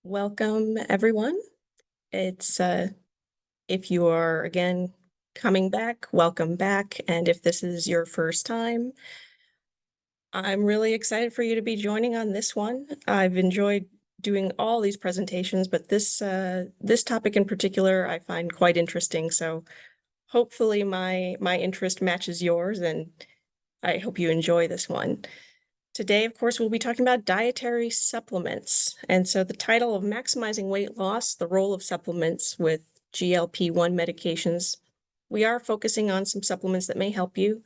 Welcome, everyone. It's if you are again coming back, welcome back. And if this is your first time, I'm really excited for you to be joining on this one. I've enjoyed doing all these presentations, but this topic in particular I find quite interesting. So hopefully my interest matches yours, and I hope you enjoy this one. Today, of course, we'll be talking about dietary supplements. And so the title of Maximizing Weight Loss, the Role of Supplements with GLP-1 Medications. We are focusing on some supplements that may help you,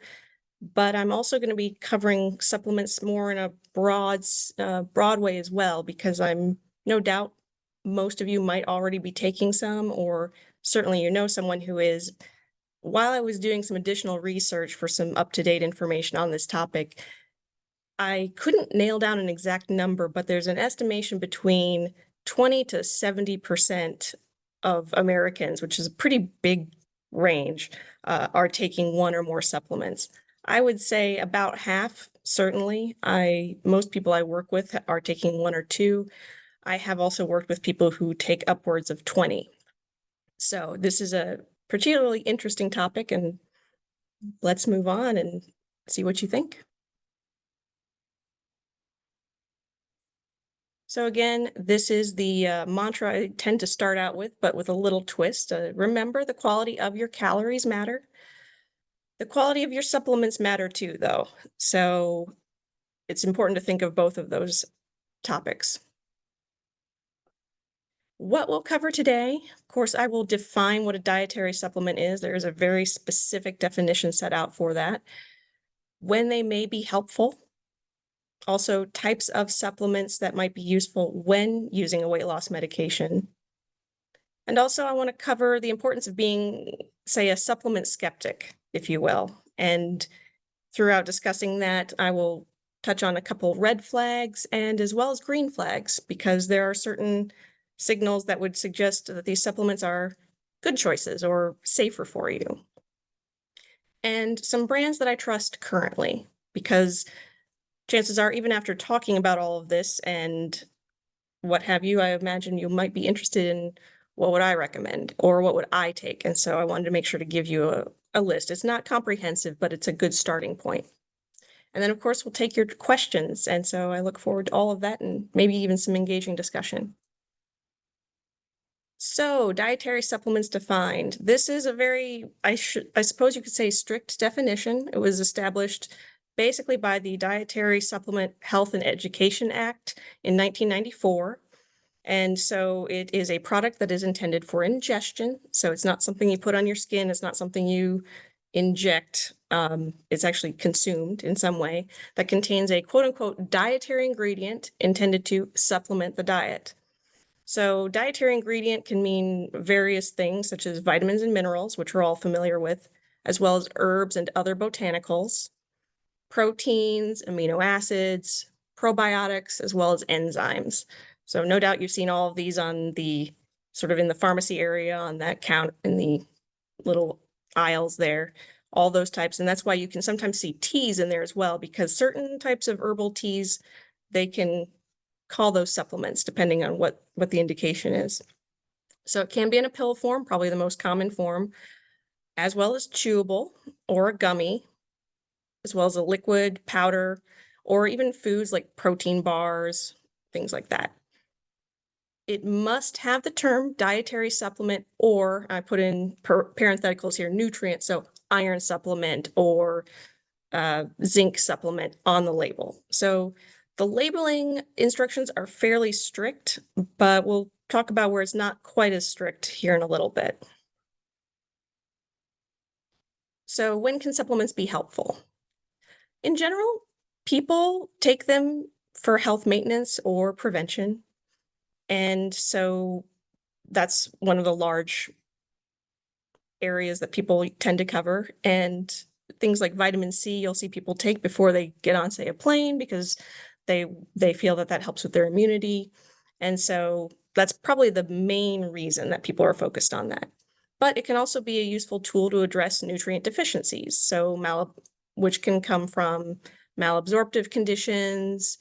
but I'm also going to be covering supplements more in a broad way as well, because I'm no doubt most of you might already be taking some, or certainly you know someone who is. While I was doing some additional research for some up-to-date information on this topic, I couldn't nail down an exact number, but there's an estimation between 20 to 70% of Americans, which is a pretty big range, are taking one or more supplements. I would say about half, certainly. Most people I work with are taking one or two. I have also worked with people who take upwards of 20. So this is a particularly interesting topic, and let's move on and see what you think. So again, this is the mantra I tend to start out with, but with a little twist. Remember, the quality of your calories matter. The quality of your supplements matter too, though. So it's important to think of both of those topics. What we'll cover today, of course, I will define what a dietary supplement is. There is a very specific definition set out for that. When they may be helpful. Also, types of supplements that might be useful when using a weight loss medication. And also, I want to cover the importance of being, say, a supplement skeptic, if you will. And throughout discussing that, I will touch on a couple red flags and as well as green flags, because there are certain signals that would suggest that these supplements are good choices or safer for you. And some brands that I trust currently, because chances are, even after talking about all of this and what have you, I imagine you might be interested in what would I recommend or what would I take. And so I wanted to make sure to give you a list. It's not comprehensive, but it's a good starting point. And then, of course, we'll take your questions. And so I look forward to all of that and maybe even some engaging discussion. So, dietary supplements defined. This is a very, I suppose you could say, strict definition. It was established basically by the Dietary Supplement Health and Education Act in 1994. And so it is a product that is intended for ingestion. So it's not something you put on your skin. It's not something you inject. It's actually consumed in some way that contains a quote unquote dietary ingredient intended to supplement the diet. So dietary ingredient can mean various things, such as vitamins and minerals, which we're all familiar with, as well as herbs and other botanicals, proteins, amino acids, probiotics, as well as enzymes. So no doubt you've seen all of these on the sort of in the pharmacy area on that count in the little aisles there, all those types. And that's why you can sometimes see teas in there as well, because certain types of herbal teas, they can call those supplements depending on what the indication is. So it can be in a pill form, probably the most common form, as well as chewable or a gummy, as well as a liquid, powder, or even foods like protein bars, things like that. It must have the term dietary supplement, or I put in parentheticals here, nutrient, so iron supplement or zinc supplement on the label. So the labeling instructions are fairly strict, but we'll talk about where it's not quite as strict here in a little bit. So when can supplements be helpful? In general, people take them for health maintenance or prevention. And so that's one of the large areas that people tend to cover. And things like vitamin C, you'll see people take before they get on, say, a plane, because they feel that that helps with their immunity. And so that's probably the main reason that people are focused on that. But it can also be a useful tool to address nutrient deficiencies, so which can come from malabsorptive conditions,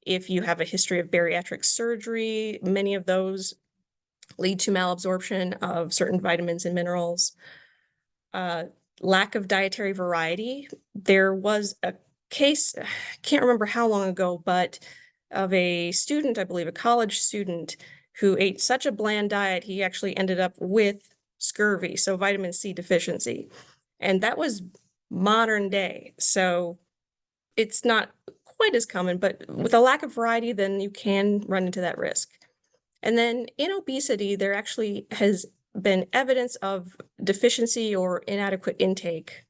If you have a history of bariatric surgery, many of those lead to malabsorption of certain vitamins and minerals. Lack of dietary variety. There was a case, I can't remember how long ago, but of a student, I believe a college student, who ate such a bland diet, he actually ended up with scurvy, so vitamin C deficiency. And that was modern day. So it's not quite as common, but with a lack of variety, then you can run into that risk. And then in obesity, there actually has been evidence of deficiency or inadequate intake.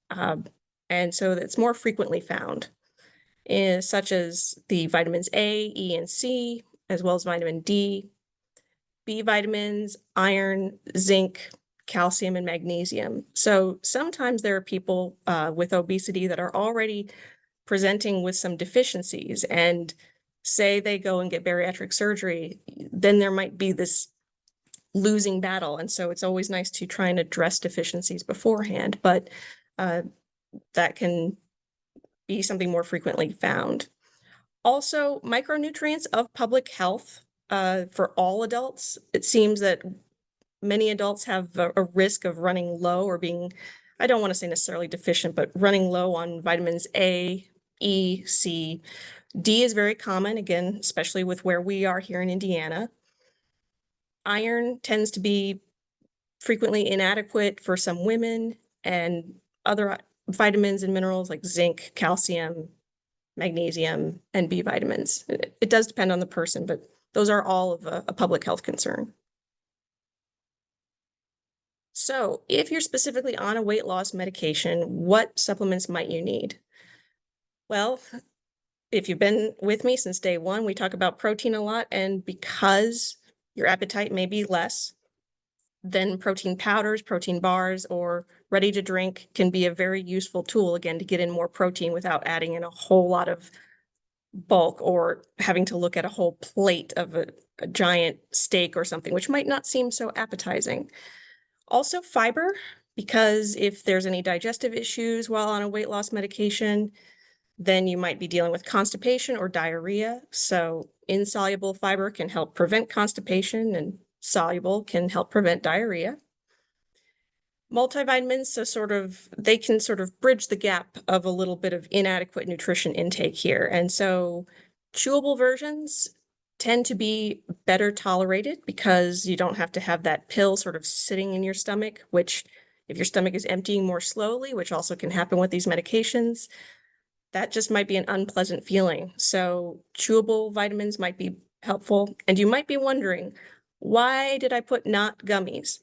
And so it's more frequently found, such as the vitamins A, E, and C, as well as vitamin D, B vitamins, iron, zinc, calcium, and magnesium. So sometimes there are people with obesity that are already presenting with some deficiencies, and say they go and get bariatric surgery, then there might be this losing battle. And so it's always nice to try and address deficiencies beforehand, but that can be something more frequently found. Also, micronutrients of public health for all adults. It seems that many adults have a risk of running low or being, I don't want to say necessarily deficient, but running low on vitamins A, E, C. D is very common, again, especially with where we are here in Indiana. Iron tends to be frequently inadequate for some women, and other vitamins and minerals like zinc, calcium, magnesium, and B vitamins. It does depend on the person, but those are all of a public health concern. So if you're specifically on a weight loss medication, what supplements might you need? Well, if you've been with me since day one, we talk about protein a lot, and because your appetite may be less, then protein powders, protein bars, or ready to drink can be a very useful tool, again, to get in more protein without adding in a whole lot of bulk or having to look at a whole plate of a giant steak or something, which might not seem so appetizing. Also fiber, because if there's any digestive issues while on a weight loss medication, then you might be dealing with constipation or diarrhea. So insoluble fiber can help prevent constipation, and soluble can help prevent diarrhea. Multivitamins, so they can sort of bridge the gap of a little bit of inadequate nutrition intake here. And so chewable versions tend to be better tolerated because you don't have to have that pill sort of sitting in your stomach, which if your stomach is emptying more slowly, which also can happen with these medications, that just might be an unpleasant feeling. So chewable vitamins might be helpful. And you might be wondering, why did I put not gummies?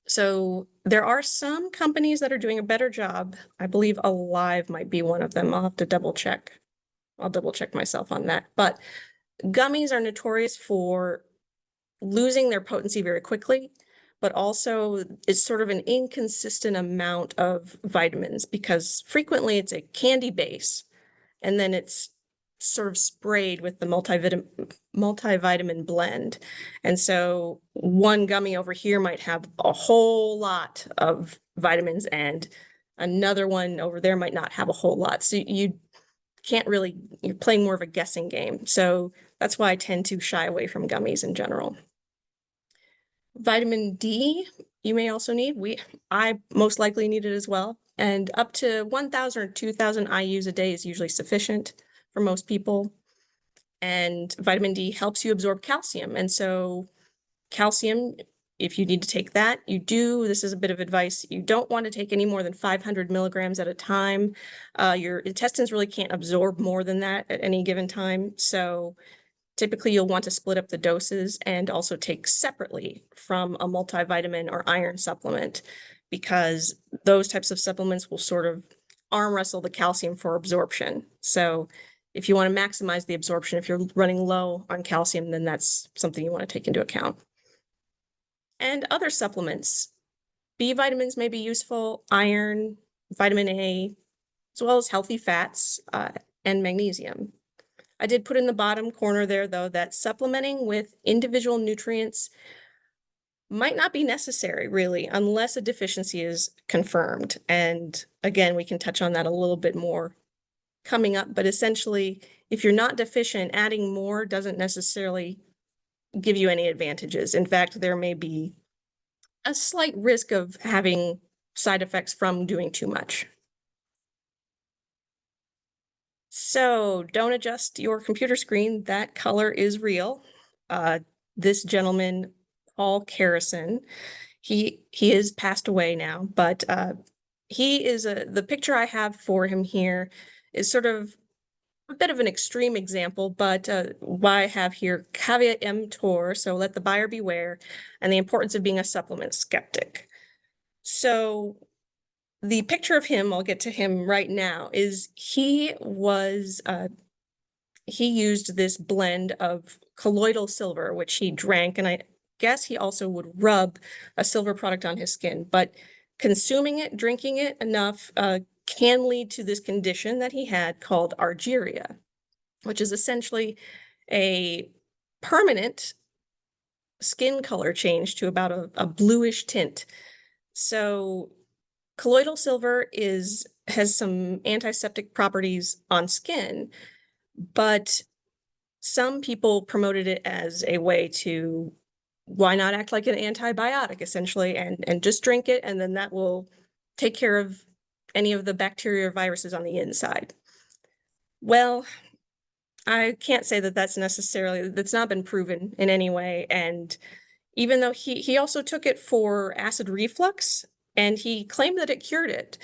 So there are some companies that are doing a better job. I believe Alive might be one of them. I'll have to double check. I'll double check myself on that. But gummies are notorious for losing their potency very quickly, but also it's sort of an inconsistent amount of vitamins because frequently it's a candy base and then it's sort of sprayed with the multivitamin blend. And so one gummy over here might have a whole lot of vitamins and another one over there might not have a whole lot. So you can't really, you're playing more of a guessing game. So that's why I tend to shy away from gummies in general. Vitamin D, you may also need. I most likely need it as well. And up to 1,000 or 2,000 IUs a day is usually sufficient for most people. And vitamin D helps you absorb calcium. And so calcium, if you need to take that, you do. This is a bit of advice. You don't want to take any more than 500 milligrams at a time. Your intestines really can't absorb more than that at any given time. So typically you'll want to split up the doses and also take separately from a multivitamin or iron supplement, because those types of supplements will sort of arm wrestle the calcium for absorption. So if you want to maximize the absorption, if you're running low on calcium, then that's something you want to take into account. And other supplements, B vitamins may be useful, iron, vitamin A, as well as healthy fats and magnesium. I did put in the bottom corner there, though, that supplementing with individual nutrients might not be necessary, really, unless a deficiency is confirmed. And again, we can touch on that a little bit more coming up, but essentially, if you're not deficient, adding more doesn't necessarily give you any advantages. In fact, there may be a slight risk of having side effects from doing too much. So don't adjust your computer screen. That color is real. This gentleman, Paul Carrison, he is passed away now, but he is the picture I have for him here is sort of a bit of an extreme example, but why I have here caveat emptor, so let the buyer beware, and the importance of being a supplement skeptic. So the picture of him, I'll get to him right now, is he used this blend of colloidal silver, which he drank, and I guess he also would rub a silver product on his skin, but consuming it, drinking it enough can lead to this condition that he had called argyria, which is essentially a permanent skin color change to about a bluish tint. So colloidal silver has some antiseptic properties on skin, but some people promoted it as a way to, why not act like an antibiotic essentially and just drink it, and then that will take care of any of the bacteria or viruses on the inside. Well, I can't say that that's not been proven in any way. And even though he also took it for acid reflux, and he claimed that it cured it,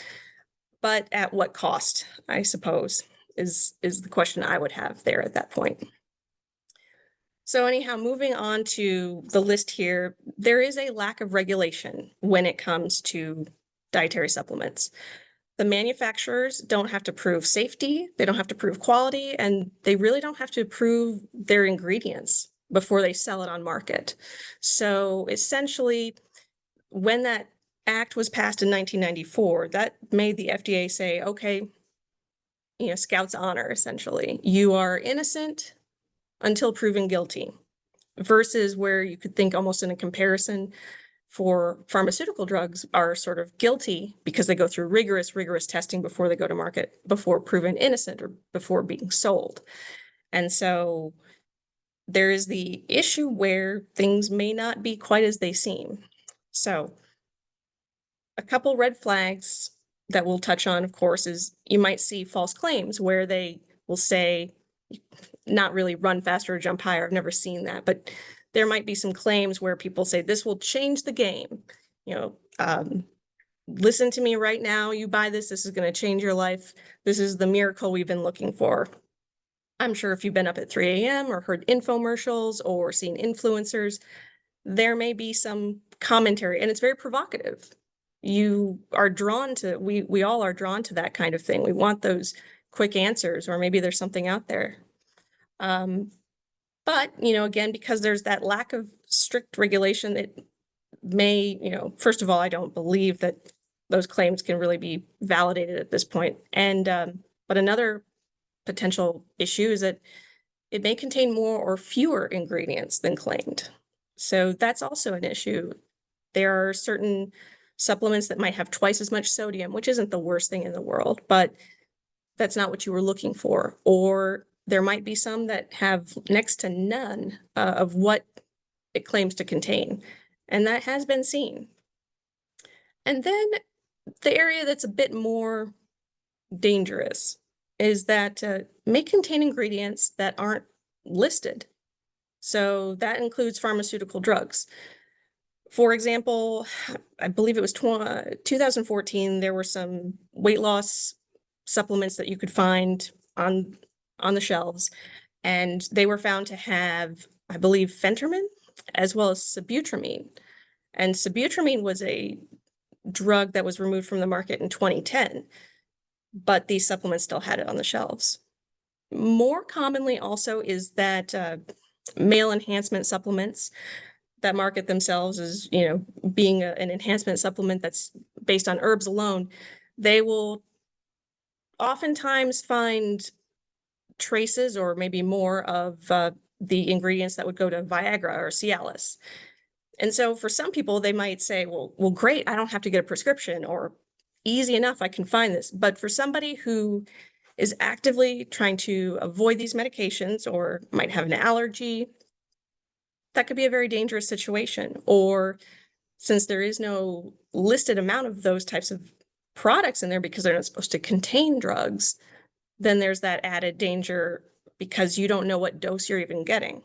but at what cost, I suppose, is the question I would have there at that point. So anyhow, moving on to the list here, there is a lack of regulation when it comes to dietary supplements. The manufacturers don't have to prove safety, they don't have to prove quality, and they really don't have to prove their ingredients before they sell it on market. So essentially, when that act was passed in 1994, that made the FDA say, okay, Scout's honor, essentially. You are innocent until proven guilty, versus where you could think almost in a comparison for pharmaceutical drugs are sort of guilty because they go through rigorous testing before they go to market, before proven innocent or before being sold. And so there is the issue where things may not be quite as they seem. So a couple red flags that we'll touch on, of course, is you might see false claims where they will say, not really run faster or jump higher. I've never seen that, but there might be some claims where people say this will change the game. Listen to me right now. You buy this, this is going to change your life. This is the miracle we've been looking for. I'm sure if you've been up at 3 a.m. or heard infomercials or seen influencers, there may be some commentary, and it's very provocative. You are drawn to, we all are drawn to that kind of thing. We want those quick answers, or maybe there's something out there. But, again, because there's that lack of strict regulation, it may, first of all, I don't believe that those claims can really be validated at this point. And, but another potential issue is that it may contain more or fewer ingredients than claimed. So that's also an issue. There are certain supplements that might have twice as much sodium, which isn't the worst thing in the world, but that's not what you were looking for. Or there might be some that have next to none of what it claims to contain. And that has been seen. And then the area that's a bit more dangerous is that may contain ingredients that aren't listed. So that includes pharmaceutical drugs. For example, I believe it was 2014, there were some weight loss supplements that you could find on the shelves, and they were found to have, I believe, phentermine as well as sibutramine. And sibutramine was a drug that was removed from the market in 2010, but these supplements still had it on the shelves. More commonly also is that male enhancement supplements that market themselves as, being an enhancement supplement that's based on herbs alone, they will oftentimes find traces or maybe more of the ingredients that would go to Viagra or Cialis. And so for some people, they might say, well, great, I don't have to get a prescription, or easy enough, I can find this. But for somebody who is actively trying to avoid these medications or might have an allergy, that could be a very dangerous situation. Or since there is no listed amount of those types of products in there because they're not supposed to contain drugs, then there's that added danger because you don't know what dose you're even getting.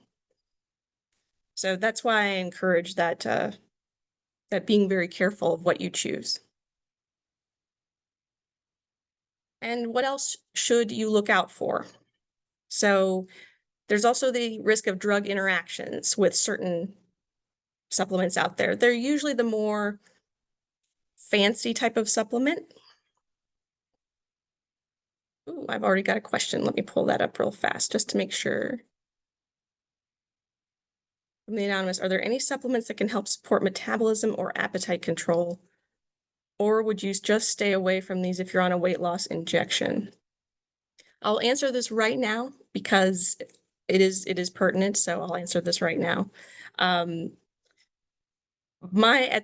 So that's why I encourage that that being very careful of what you choose. And what else should you look out for? So there's also the risk of drug interactions with certain supplements out there. They're usually the more fancy type of supplement. Ooh, I've already got a question. Let me pull that up real fast just to make sure. From the anonymous, are there any supplements that can help support metabolism or appetite control? Or would you just stay away from these if you're on a weight loss injection? I'll answer this right now because it is pertinent, so I'll answer this right now. At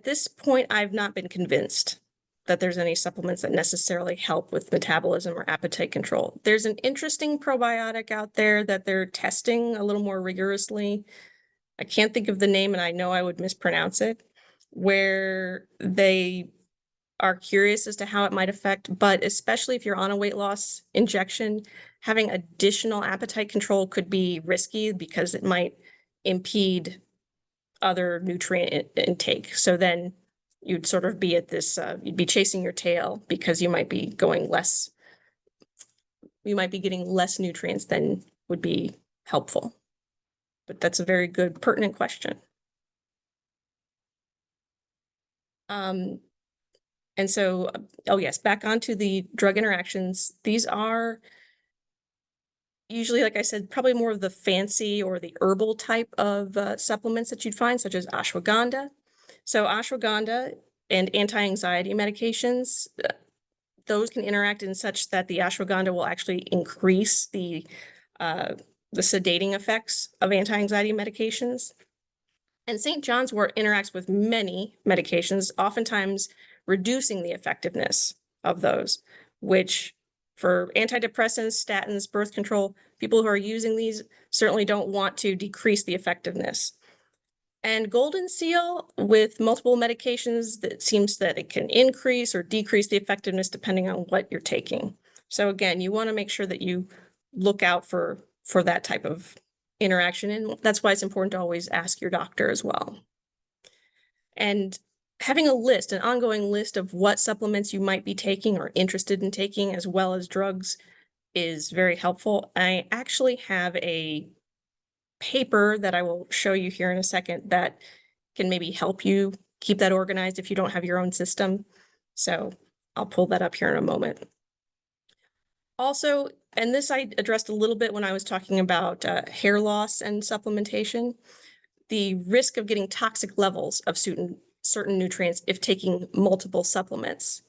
this point, I've not been convinced that there's any supplements that necessarily help with metabolism or appetite control. There's an interesting probiotic out there that they're testing a little more rigorously. I can't think of the name, and I know I would mispronounce it, where they are curious as to how it might affect, but especially if you're on a weight loss injection, having additional appetite control could be risky because it might impede other nutrient intake. So then you'd sort of be at this, you'd be chasing your tail because you might be getting less nutrients than would be helpful. But that's a very good, pertinent question. And so, oh yes, back onto the drug interactions. These are usually, like I said, probably more of the fancy or the herbal type of supplements that you'd find, such as ashwagandha. So ashwagandha and anti-anxiety medications, those can interact in such that the ashwagandha will actually increase the sedating effects of anti-anxiety medications. And St. John's wort interacts with many medications, oftentimes reducing the effectiveness of those, which for antidepressants, statins, birth control, people who are using these certainly don't want to decrease the effectiveness. And golden seal with multiple medications, that seems that it can increase or decrease the effectiveness depending on what you're taking. So again, you want to make sure that you look out for that type of interaction. And that's why it's important to always ask your doctor as well. And having a list, an ongoing list of what supplements you might be taking or interested in taking, as well as drugs, is very helpful. I actually have a paper that I will show you here in a second that can maybe help you keep that organized if you don't have your own system. So I'll pull that up here in a moment. Also, and this I addressed a little bit when I was talking about hair loss and supplementation, the risk of getting toxic levels of certain nutrients if taking multiple supplements,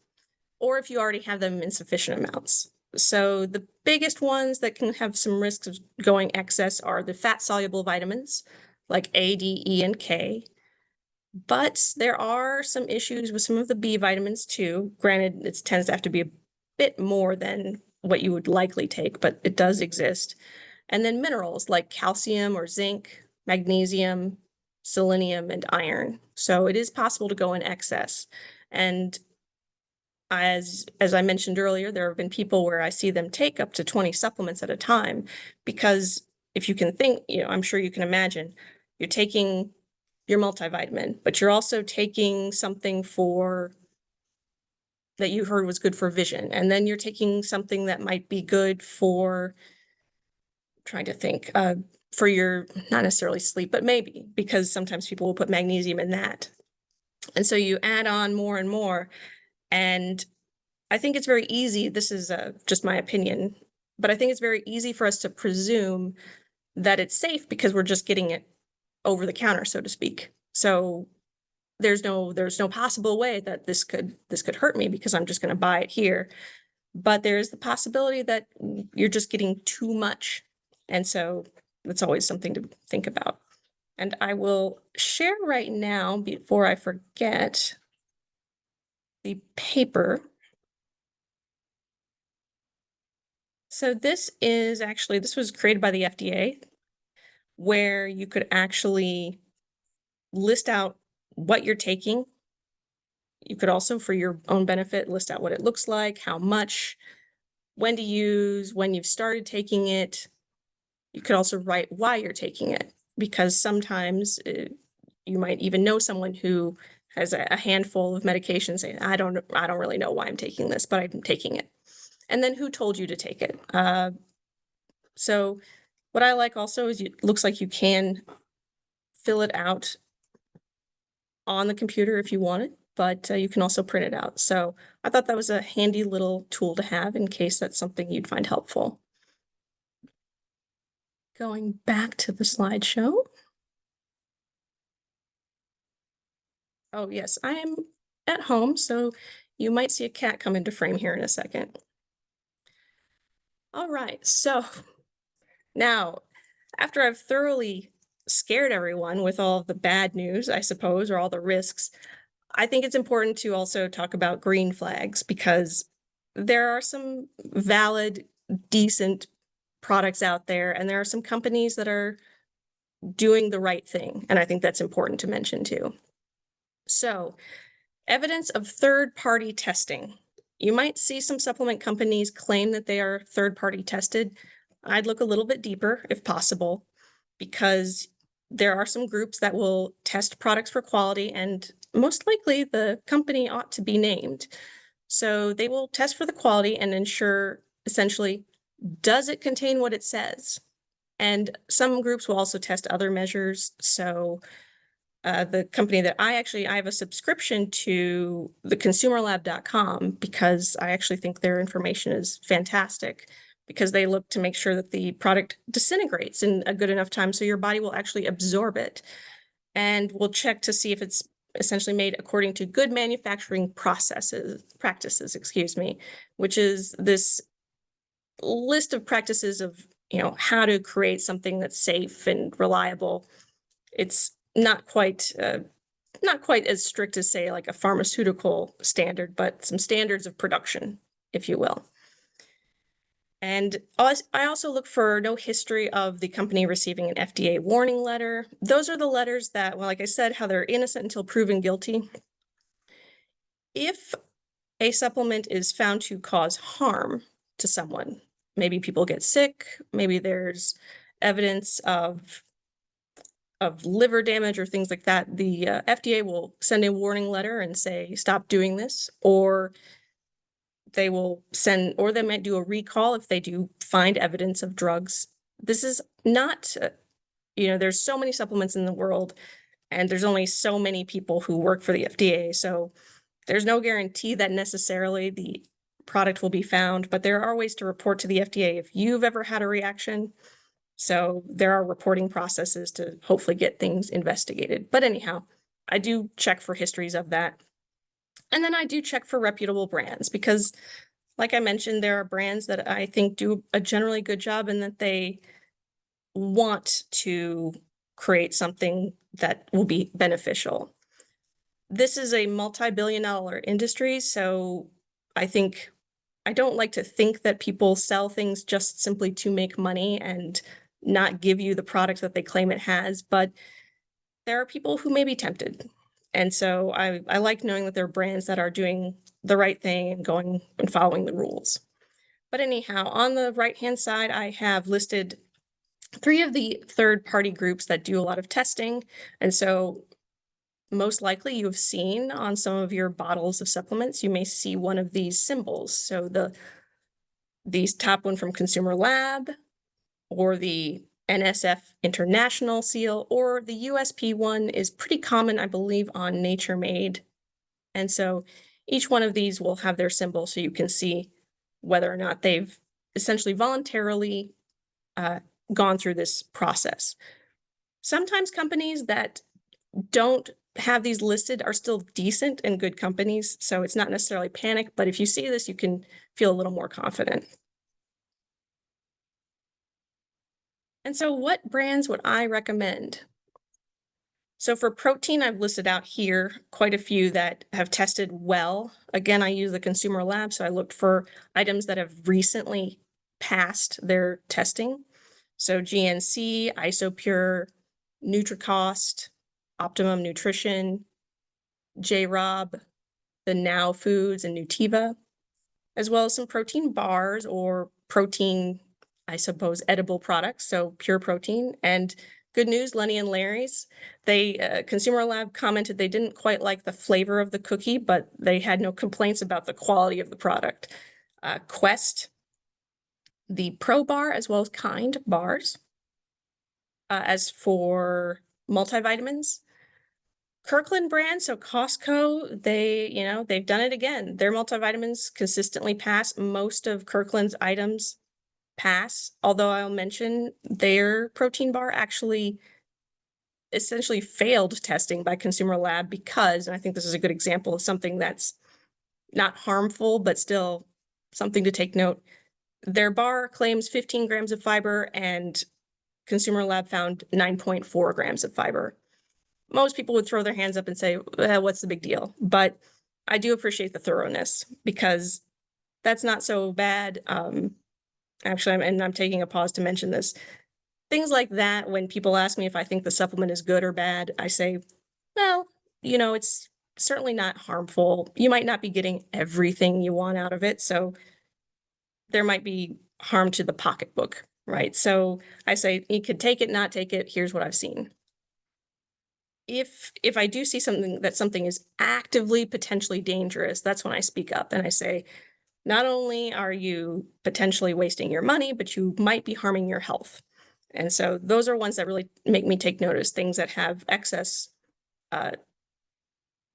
or if you already have them in sufficient amounts. So the biggest ones that can have some risks of going excess are the fat-soluble vitamins, like A, D, E, and K. But there are some issues with some of the B vitamins too. Granted, it tends to have to be a bit more than what you would likely take, but it does exist. And then minerals like calcium or zinc, magnesium, selenium, and iron. So it is possible to go in excess. And as I mentioned earlier, there have been people where I see them take up to 20 supplements at a time, because if you can think, I'm sure you can imagine, you're taking your multivitamin, but you're also taking something that you heard was good for vision. And then you're taking something that might be good for, trying to think, for your, not necessarily sleep, but maybe, because sometimes people will put magnesium in that. And so you add on more and more. And I think it's very easy, this is just my opinion, but I think it's very easy for us to presume that it's safe because we're just getting it over the counter, so to speak. So there's no possible way that this could hurt me because I'm just going to buy it here. But there's the possibility that you're just getting too much. And so that's always something to think about. And I will share right now, before I forget, the paper. So this was created by the FDA, where you could actually list out what you're taking. You could also, for your own benefit, list out what it looks like, how much, when to use, when you've started taking it. You could also write why you're taking it, because sometimes you might even know someone who has a handful of medications saying, I don't really know why I'm taking this, but I'm taking it. And then who told you to take it? So what I like also is it looks like you can fill it out on the computer if you want it, but you can also print it out. So I thought that was a handy little tool to have in case that's something you'd find helpful. Going back to the slideshow. Oh yes, I am at home, so you might see a cat come into frame here in a second. All right, so now, after I've thoroughly scared everyone with all of the bad news, I suppose, or all the risks, I think it's important to also talk about green flags, because there are some valid, decent products out there, and there are some companies that are doing the right thing, and I think that's important to mention too. So, evidence of third-party testing. You might see some supplement companies claim that they are third-party tested. I'd look a little bit deeper if possible, because there are some groups that will test products for quality, and most likely the company ought to be named. So they will test for the quality and ensure, essentially, does it contain what it says? And some groups will also test other measures. So the company that I have a subscription to, the consumerlab.com, because I actually think their information is fantastic, because they look to make sure that the product disintegrates in a good enough time so your body will actually absorb it, and will check to see if it's essentially made according to good manufacturing practices, excuse me, which is this list of practices of, how to create something that's safe and reliable. It's not quite as strict as, say, like a pharmaceutical standard, but some standards of production, if you will. And I also look for no history of the company receiving an FDA warning letter. Those are the letters that, well, like I said, how they're innocent until proven guilty. If a supplement is found to cause harm to someone, maybe people get sick, maybe there's evidence of liver damage or things like that, the FDA will send a warning letter and say, stop doing this, or they might do a recall if they do find evidence of drugs. This is not, there's so many supplements in the world, and there's only so many people who work for the FDA. So there's no guarantee that necessarily the product will be found, but there are ways to report to the FDA if you've ever had a reaction. So there are reporting processes to hopefully get things investigated. But anyhow, I do check for histories of that. And then I do check for reputable brands, because like I mentioned, there are brands that I think do a generally good job, and that they want to create something that will be beneficial. This is a multi-billion-dollar industry, so I don't like to think that people sell things just simply to make money and not give you the product that they claim it has, but there are people who may be tempted. And so I like knowing that there are brands that are doing the right thing and going and following the rules. But anyhow, on the right-hand side, I have listed 3 of the third-party groups that do a lot of testing. And so most likely you have seen on some of your bottles of supplements, you may see one of these symbols. So these top one from Consumer Lab, or the NSF International seal, or the USP one is pretty common, I believe, on Nature Made. And so each one of these will have their symbol, so you can see whether or not they've essentially voluntarily gone through this process. Sometimes companies that don't have these listed are still decent and good companies, so it's not necessarily panic, but if you see this, you can feel a little more confident. And so what brands would I recommend? So for protein, I've listed out here quite a few that have tested well. Again, I use the Consumer Lab, so I looked for items that have recently passed their testing. So GNC, Isopure, NutriCost, Optimum Nutrition, J-Rob, the Now Foods, and Nutiva, as well as some protein bars or protein, I suppose, edible products, so pure protein. And good news, Lenny and Larry's, they Consumer Lab commented they didn't quite like the flavor of the cookie, but they had no complaints about the quality of the product. Quest, the Pro Bar, as well as Kind bars. As for multivitamins, Kirkland brand, so Costco, they've done it again. Their multivitamins consistently pass. Most of Kirkland's items pass, although I'll mention their protein bar actually essentially failed testing by Consumer Lab because, and I think this is a good example of something that's not harmful, but still something to take note. Their bar claims 15 grams of fiber and Consumer Lab found 9.4 grams of fiber. Most people would throw their hands up and say, what's the big deal? But I do appreciate the thoroughness because that's not so bad. Actually, I'm taking a pause to mention this. Things like that, when people ask me if I think the supplement is good or bad, I say, well, it's certainly not harmful. You might not be getting everything you want out of it. So there might be harm to the pocketbook, right? So I say, you could take it, not take it. Here's what I've seen. If I do see something is actively potentially dangerous, that's when I speak up and I say, not only are you potentially wasting your money, but you might be harming your health. And so those are ones that really make me take notice, things that have excess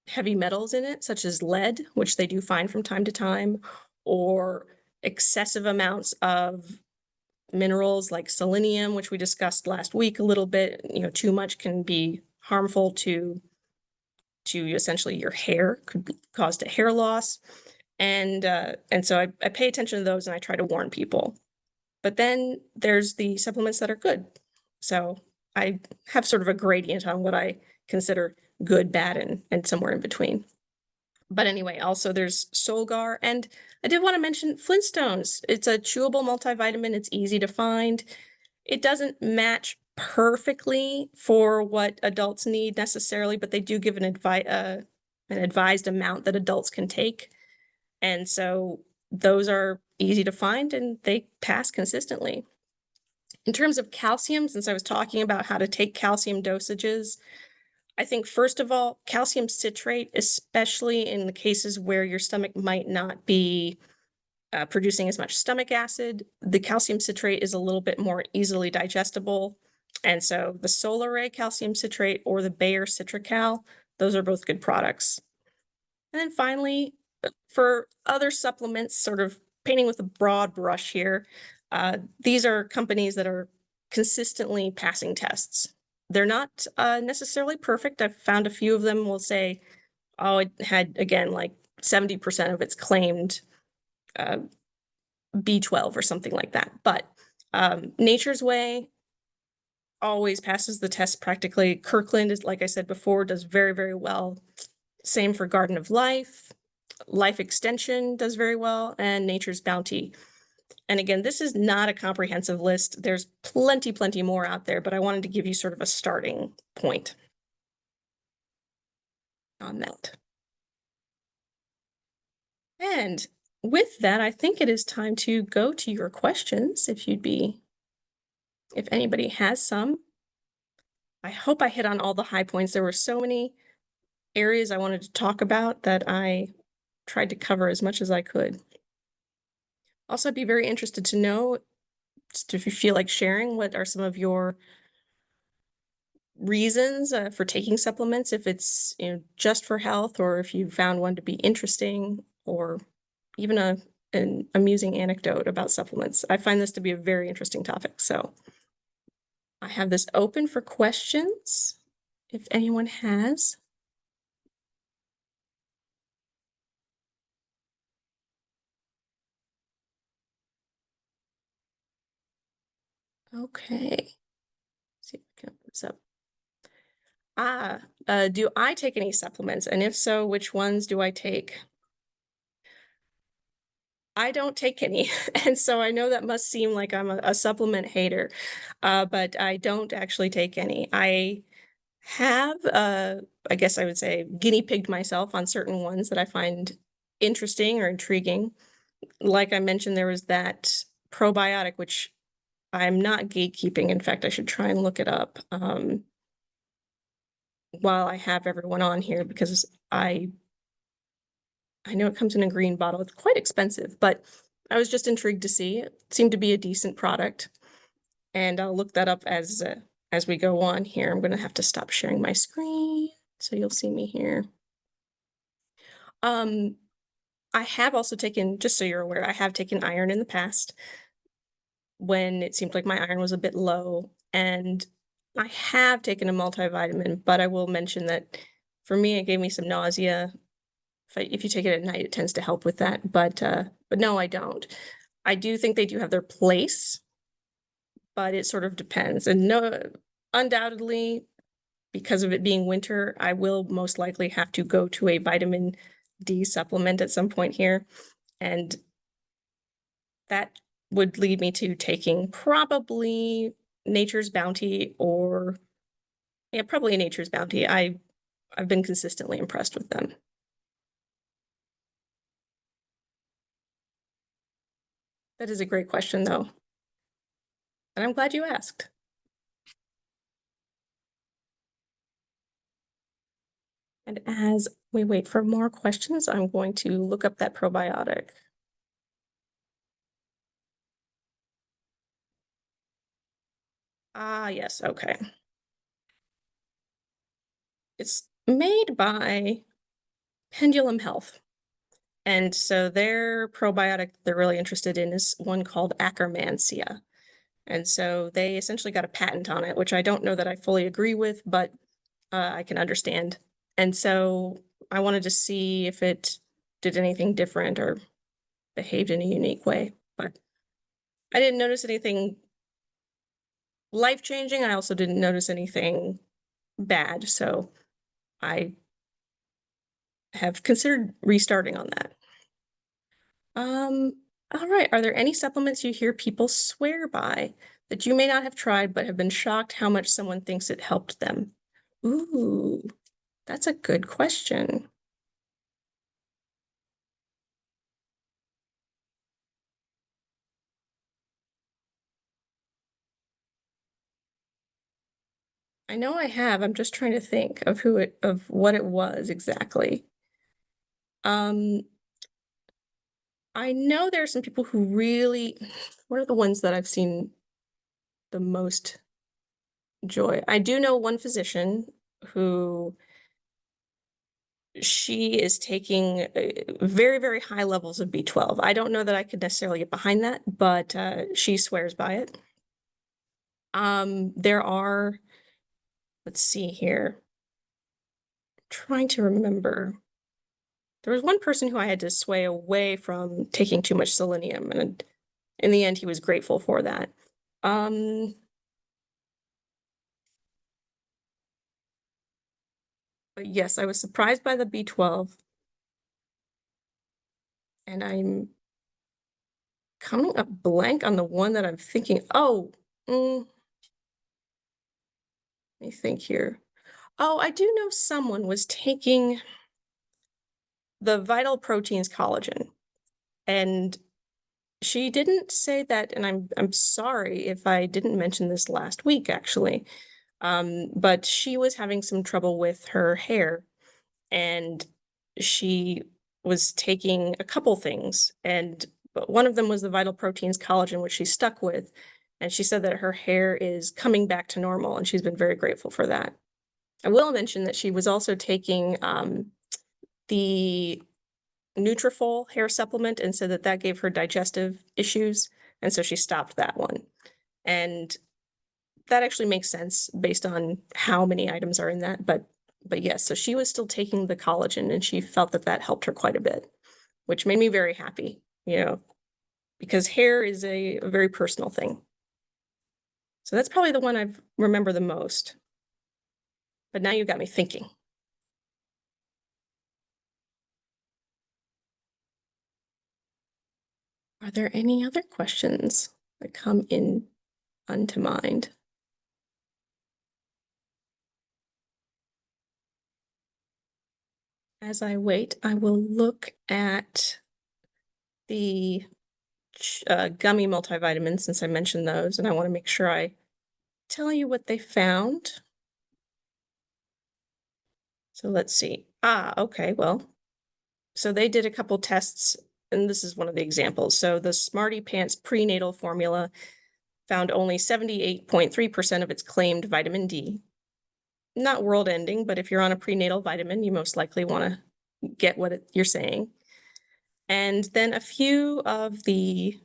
heavy metals in it, such as lead, which they do find from time to time, or excessive amounts of minerals like selenium, which we discussed last week a little bit. Too much can be harmful to essentially your hair, could cause to hair loss. And so I pay attention to those and I try to warn people. But then there's the supplements that are good. So I have sort of a gradient on what I consider good, bad, and somewhere in between. But anyway, also there's Solgar. And I did want to mention Flintstones. It's a chewable multivitamin. It's easy to find. It doesn't match perfectly for what adults need necessarily, but they do give an advised amount that adults can take. And so those are easy to find and they pass consistently. In terms of calcium, since I was talking about how to take calcium dosages, I think first of all, calcium citrate, especially in the cases where your stomach might not be producing as much stomach acid, the calcium citrate is a little bit more easily digestible. And so the Solaray calcium citrate or the Bayer Citracal, those are both good products. And then finally, for other supplements, sort of painting with a broad brush here, these are companies that are consistently passing tests. They're not necessarily perfect. I've found a few of them will say, oh, it had, again, like 70% of its claimed B12 or something like that. But Nature's Way always passes the test practically. Kirkland is, like I said before, does very, very well. Same for Garden of Life. Life Extension does very well, and Nature's Bounty. And again, this is not a comprehensive list. There's plenty more out there, but I wanted to give you sort of a starting point on that. And with that, I think it is time to go to your questions, if anybody has some. I hope I hit on all the high points. There were so many areas I wanted to talk about that I tried to cover as much as I could. Also, I'd be very interested to know, just if you feel like sharing, what are some of your reasons for taking supplements, if it's just for health, or if you found one to be interesting, or even an amusing anecdote about supplements. I find this to be a very interesting topic. So I have this open for questions, if anyone has. Okay. Let's see if I can open this up. Do I take any supplements? And if so, which ones do I take? I don't take any, and so I know that must seem like I'm a supplement hater, but I don't actually take any. I have, I guess I would say, guinea pigged myself on certain ones that I find interesting or intriguing. Like I mentioned, there was that probiotic, which I'm not gatekeeping. In fact, I should try and look it up while I have everyone on here because I know it comes in a green bottle. It's quite expensive, but I was just intrigued to see. It seemed to be a decent product, and I'll look that up as we go on here. I'm gonna have to stop sharing my screen so you'll see me here. Um, I have also taken, just so you're aware, I have taken iron in the past when it seemed like my iron was a bit low, and I have taken a multivitamin, but I will mention that for me, it gave me some nausea. If you take it at night, it tends to help with that, but no, I don't. I do think they do have their place, but it sort of depends. And no, undoubtedly, because of it being winter, I will most likely have to go to a vitamin D supplement at some point here. And that would lead me to taking probably Nature's Bounty or, yeah, probably Nature's Bounty. I've been consistently impressed with them. That is a great question, though. And I'm glad you asked. And as we wait for more questions, I'm going to look up that probiotic. Ah, yes, okay. It's made by Pendulum Health. And so their probiotic they're really interested in is one called Akkermansia. And so they essentially got a patent on it, which I don't know that I fully agree with, but I can understand. And so I wanted to see if it did anything different or behaved in a unique way. But I didn't notice anything life-changing. I also didn't notice anything bad. So I have considered restarting on that. Um, all right. Are there any supplements you hear people swear by that you may not have tried but have been shocked how much someone thinks it helped them? Ooh, that's a good question. I know I have. I'm just trying to think of of what it was exactly. Um, I know there are some people who really, what are the ones that I've seen the most joy? I do know one physician who she is taking very, very high levels of B12. I don't know that I could necessarily get behind that, but she swears by it. There are, let's see here, trying to remember. There was one person who I had to sway away from taking too much selenium, and in the end, he was grateful for that. Um, but yes, I was surprised by the B12, and I'm coming up blank on the one that I'm thinking. Oh, let me think here. Oh, I do know someone was taking the Vital Proteins collagen, and she didn't say that, and I'm sorry if I didn't mention this last week, actually. But she was having some trouble with her hair, and she was taking a couple things, and but one of them was the Vital Proteins collagen, which she stuck with, and she said that her hair is coming back to normal, and she's been very grateful for that. I will mention that she was also taking the Nutrafol hair supplement and said that that gave her digestive issues, and so she stopped that one. And that actually makes sense based on how many items are in that, but yes, so she was still taking the collagen and she felt that that helped her quite a bit, which made me very happy, because hair is a very personal thing. So that's probably the one I remember the most. But now you got me thinking. Are there any other questions that come in unto mind? As I wait, I will look at the gummy multivitamins since I mentioned those, and I want to make sure I tell you what they found. So let's see. Okay, well, so they did a couple tests, and this is one of the examples. So the Smarty Pants prenatal formula found only 78.3% of its claimed vitamin D. Not world ending, but if you're on a prenatal vitamin, you most likely want to get what you're saying. And then a few of the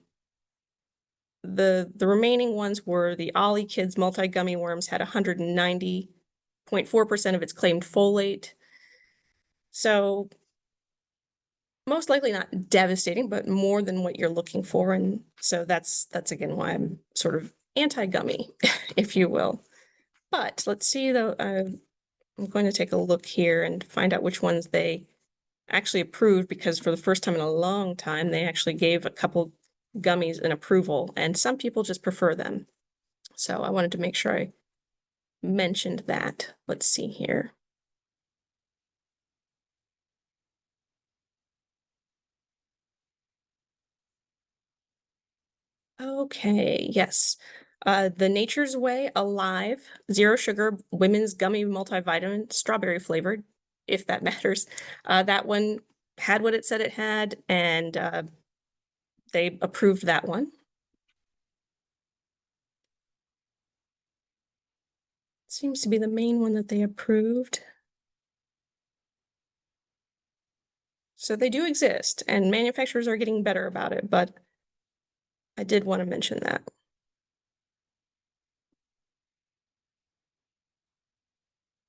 remaining ones were the Ollie Kids multi-gummy worms had 190.4% of its claimed folate. So most likely not devastating, but more than what you're looking for. And so that's again why I'm sort of anti-gummy, if you will. But let's see though, I'm going to take a look here and find out which ones they actually approved, because for the first time in a long time, they actually gave a couple gummies an approval, and some people just prefer them. So I wanted to make sure I mentioned that. Let's see here. Okay, yes. The Nature's Way Alive Zero Sugar Women's Gummy Multivitamin, strawberry flavored, if that matters. That one had what it said it had, and they approved that one. Seems to be the main one that they approved. So they do exist, and manufacturers are getting better about it, but I did want to mention that.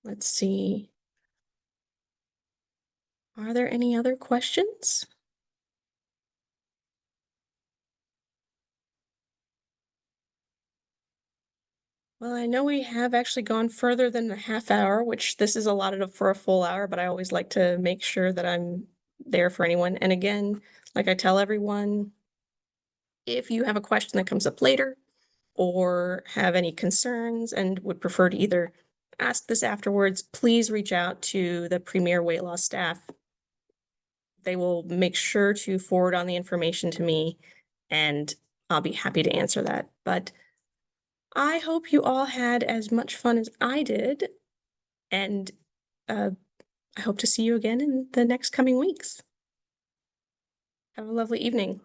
Let's see. Are there any other questions? Well, I know we have actually gone further than a half hour, which this is allotted for a full hour, but I always like to make sure that I'm there for anyone. And again, like I tell everyone, if you have a question that comes up later or have any concerns and would prefer to either ask this afterwards, please reach out to the Premier Weight Loss staff. They will make sure to forward on the information to me, and I'll be happy to answer that. But I hope you all had as much fun as I did, and I hope to see you again in the next coming weeks. Have a lovely evening.